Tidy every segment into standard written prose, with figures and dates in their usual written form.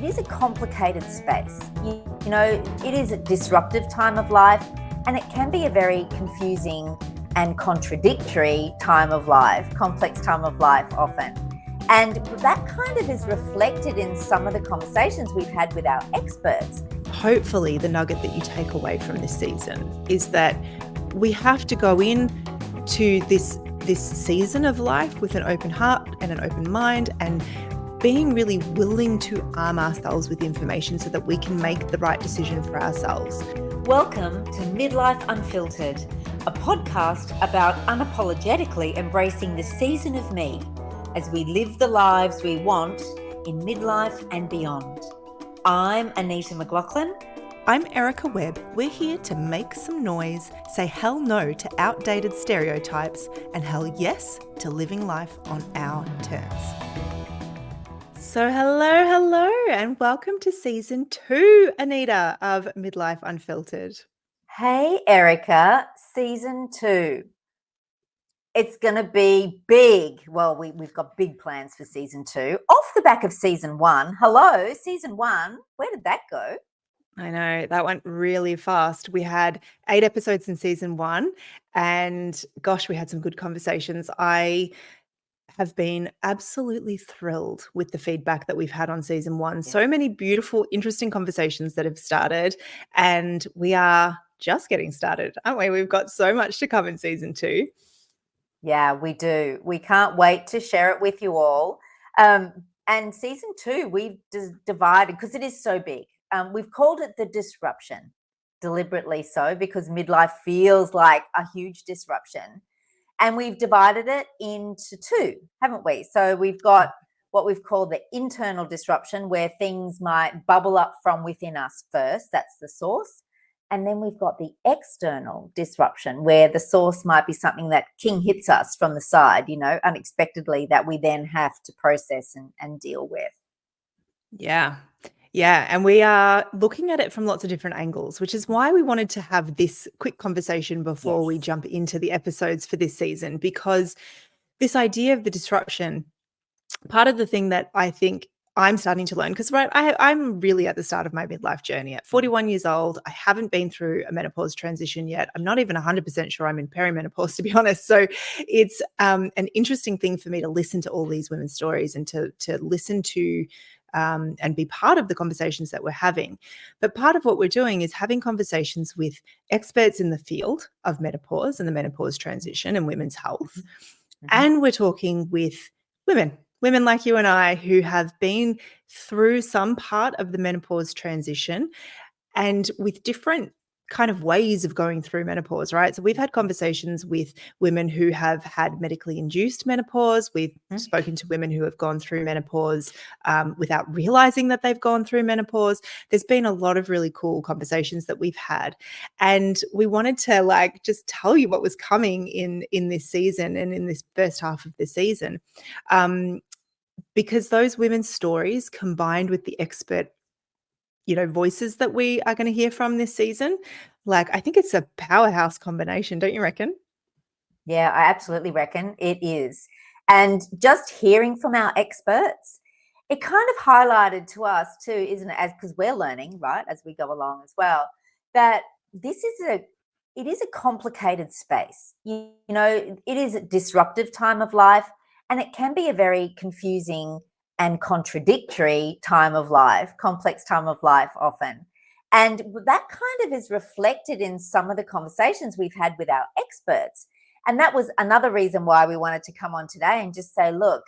is a complicated space. You know, it is a disruptive time of life, and it can be a very confusing and contradictory time of life, complex time of life often. And that kind of is reflected in some of the conversations we've had with our experts. Hopefully the nugget that you take away from this season is that we have to go in to this season of life with an open heart and an open mind, and being really willing to arm ourselves with information so that we can make the right decision for ourselves. Welcome to Midlife Unfiltered, a podcast about unapologetically embracing the season of me as we live the lives we want in midlife and beyond. I'm Anita McLachlan. I'm Webb. We're here to make some noise, say hell no to outdated stereotypes, and hell yes to living life on our terms. So hello, and welcome to season 2, Anita, of Midlife Unfiltered. Hey, Erica, season 2. It's going to be big. Well, we've got big plans for season 2. Off the back of season 1. Hello, season 1. Where did that go? I know, that went really fast. We had 8 episodes in season 1, and gosh, we had some good conversations. I have been absolutely thrilled with the feedback that we've had on season 1. Yeah. So many beautiful, interesting conversations that have started, and we are just getting started, aren't we? We've got so much to come in season 2. Yeah, we do. We can't wait to share it with you all. And season 2, we've divided, because it is so big. We've called it the disruption, deliberately so, because midlife feels like a huge disruption. And we've divided it into 2, haven't we? So we've got what we've called the internal disruption, where things might bubble up from within us first. That's the source. And then we've got the external disruption, where the source might be something that king hits us from the side, unexpectedly, that we then have to process and deal with. Yeah, and we are looking at it from lots of different angles, which is why we wanted to have this quick conversation before we jump into the episodes for this season, because this idea of the disruption, part of the thing that I think I'm starting to learn, because I'm really at the start of my midlife journey at 41 years old. I haven't been through a menopause transition yet. I'm not even 100% sure I'm in perimenopause, to be honest. So it's an interesting thing for me to listen to all these women's stories and to listen to and be part of the conversations that we're having. But part of what we're doing is having conversations with experts in the field of menopause and the menopause transition and women's health. Mm-hmm. And we're talking with women like you and I, who have been through some part of the menopause transition and with different kind of ways of going through menopause, right? So we've had conversations with women who have had medically induced menopause. We've spoken to women who have gone through menopause without realizing that they've gone through menopause. There's been a lot of really cool conversations that we've had. And we wanted to just tell you what was coming in this season and in this first half of the season. Because those women's stories, combined with the expert voices that we are going to hear from this season, I think it's a powerhouse combination, don't you reckon? Yeah, I absolutely reckon it is. And just hearing from our experts, it kind of highlighted to us too, isn't it, because we're learning, right, as we go along as well, that it is a complicated space. It is a disruptive time of life, and it can be a very confusing and contradictory time of life, complex time of life often. And that kind of is reflected in some of the conversations we've had with our experts. And that was another reason why we wanted to come on today and just say, look,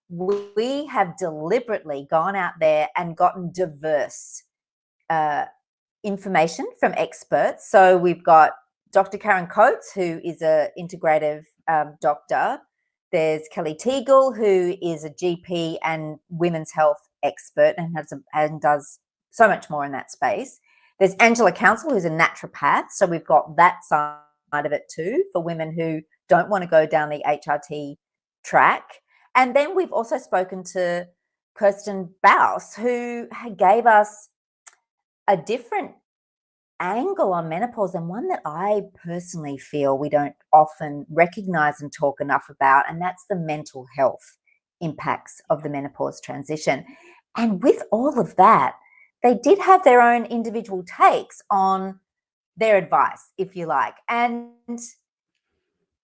we have deliberately gone out there and gotten diverse information from experts. So we've got Dr. Karen Coates, who is an integrative doctor. There's Kelly Teagle, who is a GP and women's health expert and does so much more in that space. There's Angela Council, who's a naturopath. So we've got that side of it too for women who don't want to go down the HRT track. And then we've also spoken to Kirsten Baus, who gave us a different angle on menopause, and one that I personally feel we don't often recognize and talk enough about, and that's the mental health impacts of the menopause transition. And with all of that, they did have their own individual takes on their advice, if you like. And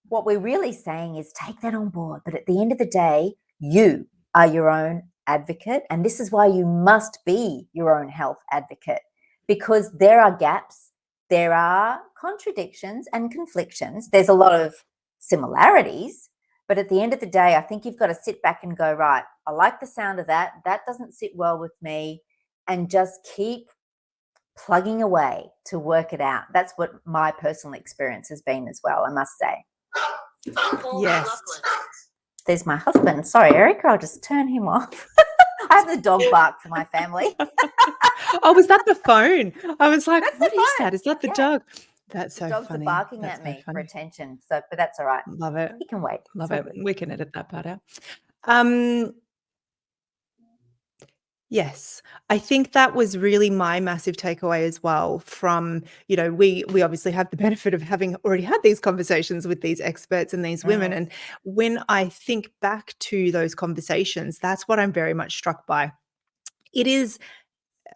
what we're really saying is take that on board. But at the end of the day, you are your own advocate. And this is why you must be your own health advocate, because there are gaps, there are contradictions and conflictions. There's a lot of similarities. But at the end of the day, I think you've got to sit back and go, right, I like the sound of that. That doesn't sit well with me. And just keep plugging away to work it out. That's what my personal experience has been as well, I must say. Yes. There's my husband. Sorry, Erica, I'll just turn him off. I have the dog bark for my family. Oh, was that the phone? I was like, That's what the is phone. that? Is that the Yeah. dog? That's The so dogs funny. are barking That's at so me for funny. attention. So, but that's all right. Love it. He can wait. Love It's it. all good. We can edit that part out. Yes, I think that was really my massive takeaway as well from, we obviously have the benefit of having already had these conversations with these experts and these women. And when I think back to those conversations, that's what I'm very much struck by. It is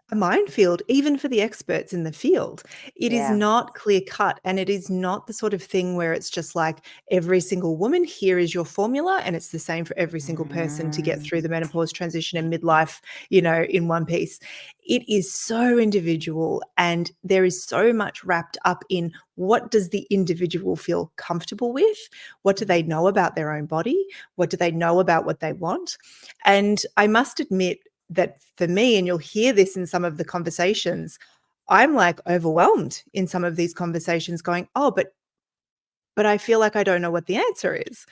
a minefield, even for the experts in the field. It is Yeah. not clear cut, and it is not the sort of thing where it's just like every single woman, here is your formula, and it's the same for every single person to get through the menopause transition and midlife, in one piece. It is so individual, and there is so much wrapped up in what does the individual feel comfortable with? What do they know about their own body? What do they know about what they want? And I must admit, that for me, and you'll hear this in some of the conversations, I'm like overwhelmed in some of these conversations going, oh, but I feel like I don't know what the answer is.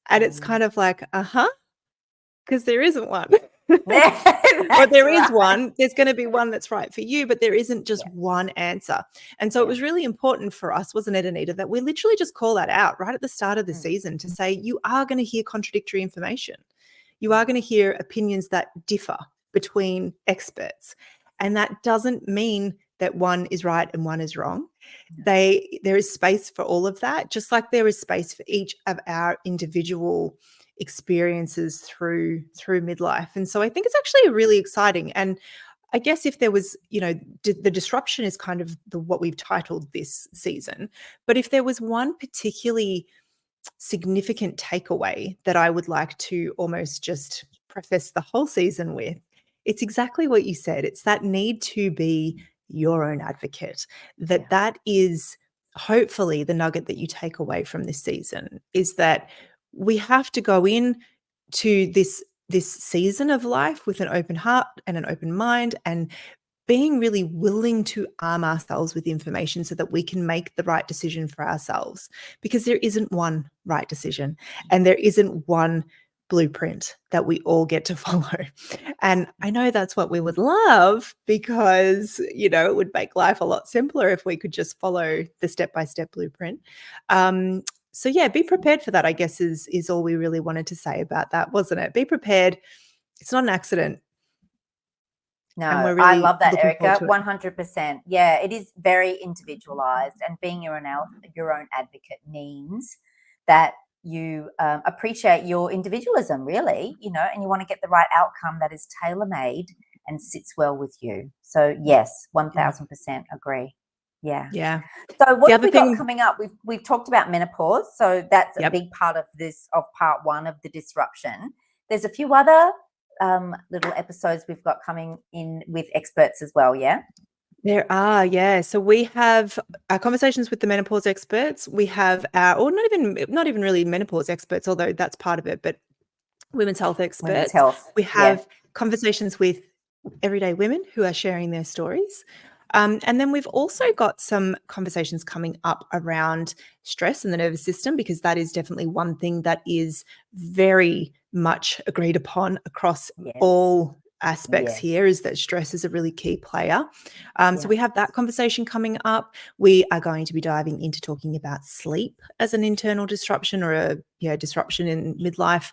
And it's kind of like, because there isn't one. Or there is one, there's going to be one that's right for you, but there isn't just one answer. And so it was really important for us, wasn't it, Anita, that we literally just call that out right at the start of the season to say, you are going to hear contradictory information. You are going to hear opinions that differ between experts. And that doesn't mean that one is right and one is wrong. There is space for all of that, just like there is space for each of our individual experiences through midlife. And so I think it's actually really exciting. And I guess if there was, the disruption is kind of what we've titled this season. But if there was one particularly significant takeaway that I would like to almost just preface the whole season with, it's exactly what you said. It's that need to be your own advocate. That is hopefully the nugget that you take away from this season, is that we have to go in to this season of life with an open heart and an open mind, and being really willing to arm ourselves with information so that we can make the right decision for ourselves, because there isn't one right decision and there isn't one blueprint that we all get to follow. And I know that's what we would love, because, it would make life a lot simpler if we could just follow the step-by-step blueprint. So yeah, be prepared for that, I guess, is all we really wanted to say about that, wasn't it? Be prepared. It's not an accident. No, really I love that, Erica. 100%. Yeah, it is very individualized, and being your own advocate means that you appreciate your individualism, really, and you want to get the right outcome that is tailor-made and sits well with you. So yes, 1000% agree. Yeah. So what have we got coming up? We've talked about menopause, so that's a big part of part one of the disruption. There's a few other little episodes we've got coming in with experts as well. There are, yeah. So we have our conversations with the menopause experts. We have or not even really menopause experts, although that's part of it, but women's health experts. Women's health. We have conversations with everyday women who are sharing their stories. And then we've also got some conversations coming up around stress and the nervous system, because that is definitely one thing that is very much agreed upon across all aspects here, is that stress is a really key player. So we have that conversation coming up. We are going to be diving into talking about sleep as an internal disruption, or a disruption in midlife,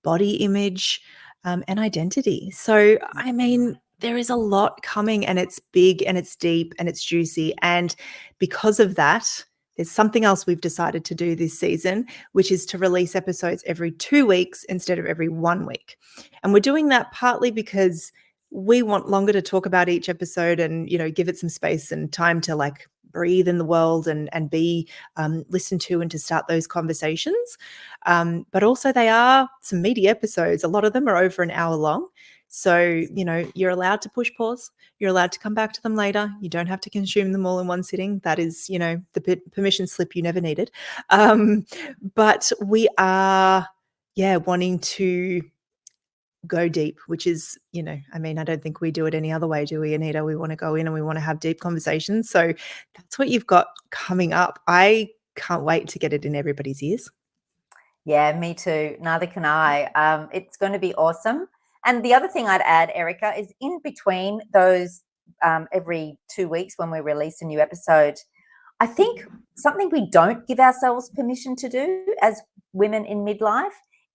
body image, and identity. So, I mean, there is a lot coming, and it's big and it's deep and it's juicy. And because of that, there's something else we've decided to do this season, which is to release episodes every 2 weeks instead of every 1 week. And we're doing that partly because we want longer to talk about each episode and, give it some space and time to like breathe in the world and be listened to and to start those conversations. But also they are some meaty episodes. A lot of them are over an hour long. So, you're allowed to push pause. You're allowed to come back to them later. You don't have to consume them all in one sitting. That is, the permission slip you never needed. But we are, wanting to go deep, which is, I don't think we do it any other way, do we, Anita? We want to go in and we want to have deep conversations. So that's what you've got coming up. I can't wait to get it in everybody's ears. Yeah, me too. Neither can I. It's going to be awesome. And the other thing I'd add, Erica, is in between those every 2 weeks when we release a new episode, I think something we don't give ourselves permission to do as women in midlife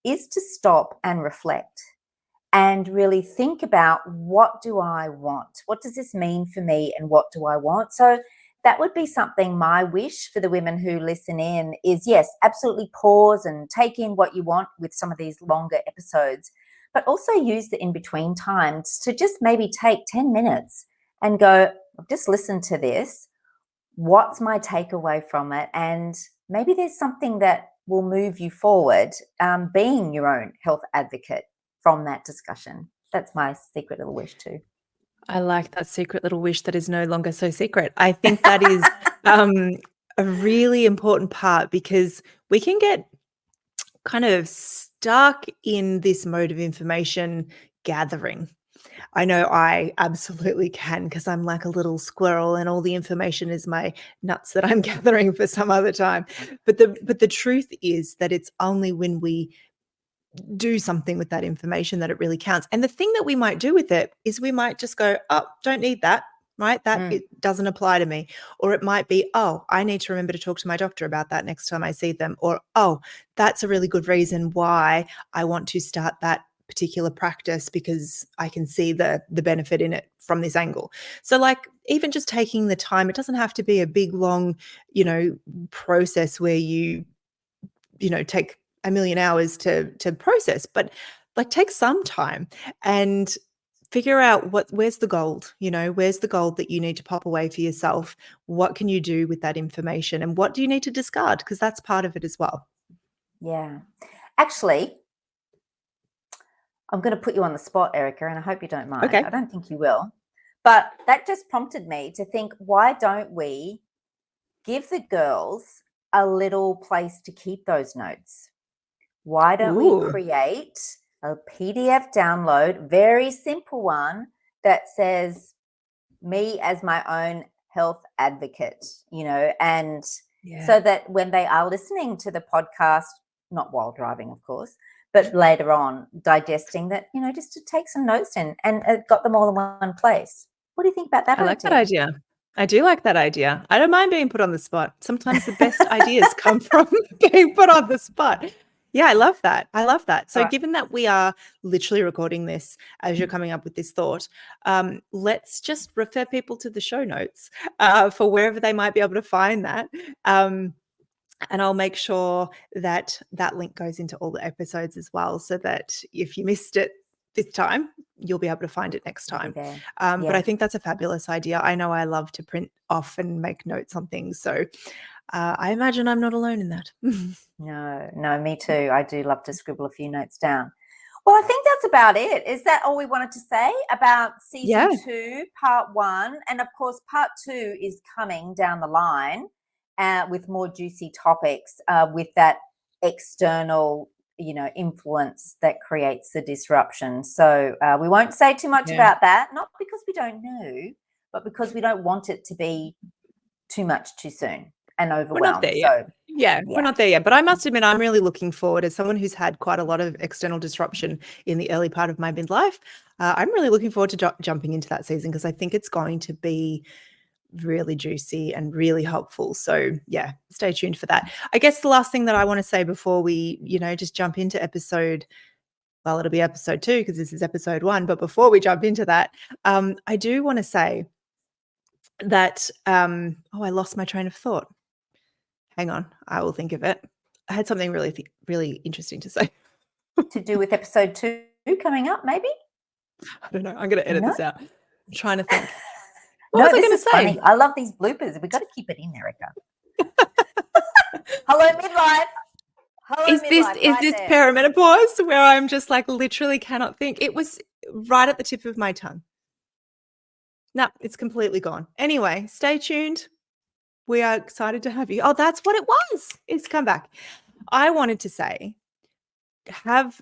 is to stop and reflect and really think about, what do I want? What does this mean for me and what do I want? So that would be something, my wish for the women who listen in is, yes, absolutely pause and take in what you want with some of these longer episodes, but also use the in-between times to just maybe take 10 minutes and go, I've just listened to this. What's my takeaway from it? And maybe there's something that will move you forward, being your own health advocate from that discussion. That's my secret little wish too. I like that secret little wish that is no longer so secret. I think that is a really important part, because we can get kind of stuck in this mode of information gathering. I know I absolutely can, because I'm like a little squirrel and all the information is my nuts that I'm gathering for some other time. But the truth is that it's only when we do something with that information that it really counts. And the thing that we might do with it is we might just go, oh, don't need that, right? That it doesn't apply to me. Or it might be, oh, I need to remember to talk to my doctor about that next time I see them. Or, oh, that's a really good reason why I want to start that particular practice, because I can see the benefit in it from this angle. So like, even just taking the time, it doesn't have to be a big, long, process where you take a million hours to process, but like take some time and figure out where's the gold, where's the gold that you need to pop away for yourself? What can you do with that information, and what do you need to discard? Because that's part of it as well. Yeah. Actually, I'm going to put you on the spot, Erica, and I hope you don't mind. Okay. I don't think you will. But that just prompted me to think, why don't we give the girls a little place to keep those notes? Why don't we create a PDF download, very simple one, that says me as my own health advocate, and so that when they are listening to the podcast, not while driving, of course, but later on digesting that, just to take some notes in and got them all in one place. What do you think about that? I like that idea. I do like that idea. I don't mind being put on the spot. Sometimes the best ideas come from being put on the spot. Yeah, I love that. I love that. So given that we are literally recording this as you're coming up with this thought, let's just refer people to the show notes for wherever they might be able to find that. And I'll make sure that that link goes into all the episodes as well, so that if you missed it this time, you'll be able to find it next time. But I think that's a fabulous idea. I know I love to print off and make notes on things. So I imagine I'm not alone in that. No, me too. I do love to scribble a few notes down. Well, I think that's about it. Is that all we wanted to say about season 2, part 1? And of course, part 2 is coming down the line with more juicy topics with that external, influence that creates the disruption. So we won't say too much about that, not because we don't know, but because we don't want it to be too much too soon and overwhelmed. We're not there yet. We're not there yet. But I must admit, I'm really looking forward, as someone who's had quite a lot of external disruption in the early part of my midlife. I'm really looking forward to jumping into that season, because I think it's going to be really juicy and really helpful. So yeah, stay tuned for that. I guess the last thing that I want to say before we, just jump into it'll be episode 2, because this is episode 1. But before we jump into that, I do want to say that, I lost my train of thought. Hang on, I will think of it. I had something really, really interesting to say. To do with episode 2 coming up, maybe? I don't know. I'm going to edit No? this out. I'm trying to think. What No, was I this going is to say? funny. I love these bloopers. We got to keep it in, Erica. Hello, midlife. Hello, Is this midlife. Right there. perimenopause where I'm just like literally cannot think? It was right at the tip of my tongue. No, it's completely gone. Anyway, stay tuned. We are excited to have you. Oh, that's what it was. It's come back. I wanted to say, have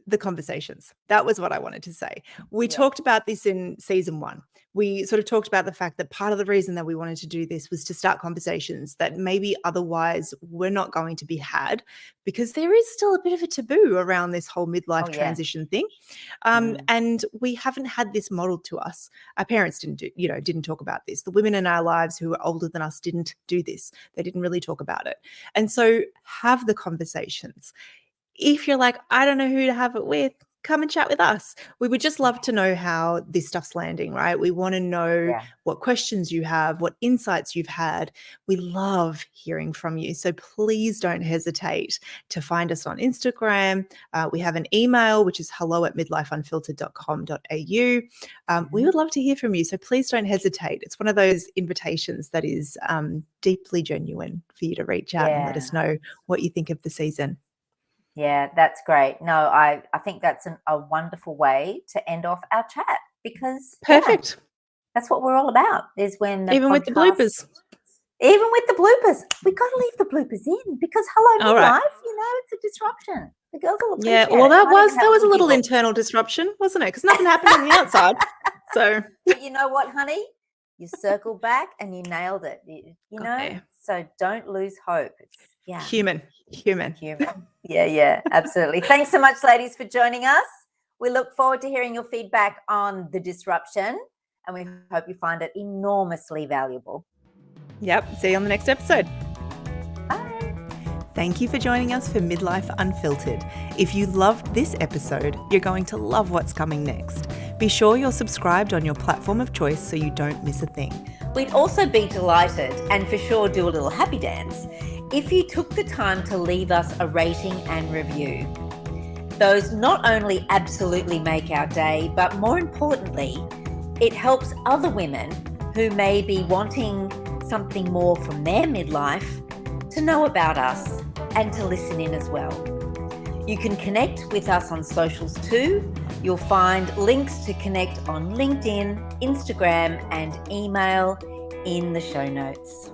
the conversations. That was what I wanted to say. We Yeah. talked about this in season 1. We sort of talked about the fact that part of the reason that we wanted to do this was to start conversations that maybe otherwise were not going to be had, because there is still a bit of a taboo around this whole midlife Oh, yeah. transition thing. Mm. And we haven't had this modeled to us. Our parents didn't talk about this. The women in our lives who were older than us didn't do this. They didn't really talk about it. And so have the conversations. If you're like, I don't know who to have it with, come and chat with us. We would just love to know how this stuff's landing, right? We want to know what questions you have, what insights you've had. We love hearing from you. So please don't hesitate to find us on Instagram. We have an email, which is hello@midlifeunfiltered.com.au. We would love to hear from you. So please don't hesitate. It's one of those invitations that is deeply genuine for you to reach out and let us know what you think of the season. Yeah, that's great. No, I think that's a wonderful way to end off our chat, because Perfect. that's what we're all about, is when the Even with the bloopers. Even with the bloopers. We got to leave the bloopers in, because hello, All midlife, right. it's a disruption. The girls will appreciate Yeah, it. well, that Might even was have a little little giggle. internal disruption, wasn't it? Because nothing happened on the outside. So, But you know what, honey? You circled back and you nailed it. You Got know, there. so don't lose hope. It's Human. Yeah, absolutely. Thanks so much, ladies, for joining us. We look forward to hearing your feedback on the disruption, and we hope you find it enormously valuable. Yep. See you on the next episode. Bye. Thank you for joining us for Midlife Unfiltered. If you loved this episode, you're going to love what's coming next. Be sure you're subscribed on your platform of choice so you don't miss a thing. We'd also be delighted, and for sure do a little happy dance, if you took the time to leave us a rating and review. Those not only absolutely make our day, but more importantly, it helps other women who may be wanting something more from their midlife to know about us and to listen in as well. You can connect with us on socials too. You'll find links to connect on LinkedIn, Instagram, and email in the show notes.